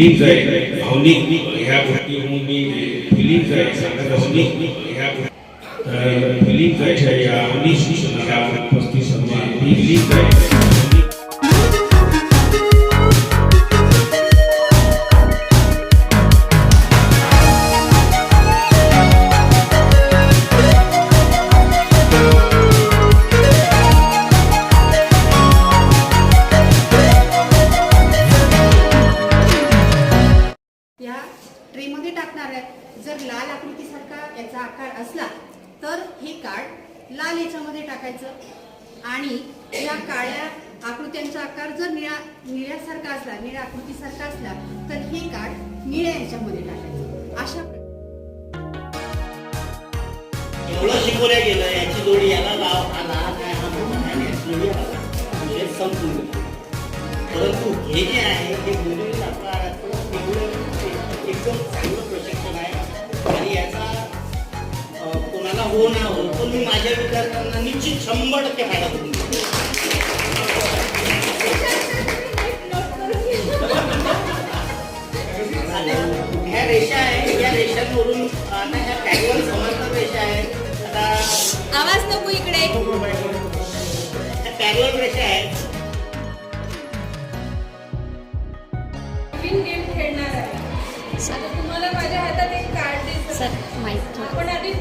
Feelings आहे, भावनिक ह्या गोष्टीवरून मी फिलिंग्स आहे सगळ्या भावनिक ह्या फिलिंग्स आहे या ह्या 35 फिलिंग्स आहे. ट्रेमध्ये टाकणार आहे. जर लाल आकृतीसारखा याचा आकार असला तर हे कार्ड लाल याच्यामध्ये टाकायचं आणि या काळ्या आकृत्यांचा आकार जर निळ्यासारखा असला, निळ्या आकृतीसारखा असला तर हे कार्ड निळ्या याच्यामध्ये टाकायचं. अशा एवढं शिकवल्या गेलं याची जोडी याला लाव आला काय हा जोडी आला म्हणजे संपून परंतु हे जे आहे हे गुंतवणूक एकदम चांगलं प्रशिक्षण आहे आणि याचा कोणाला हो ना हो पण मी माझ्या विद्यार्थ्यांना निश्चित 100% फायदा करून देतो. ह्या रेषा आहे, या रेषांवरून आता ह्या पॅटर्न समांतर रेषा आहेत. आता आवाज नको इकडे. ह्या पॅरलल रेषा आहेत. गेम खेळणार आहे. तुम्हाला माझ्या हातात एक कार्ड दिसतं. सर माहिती आपण आधी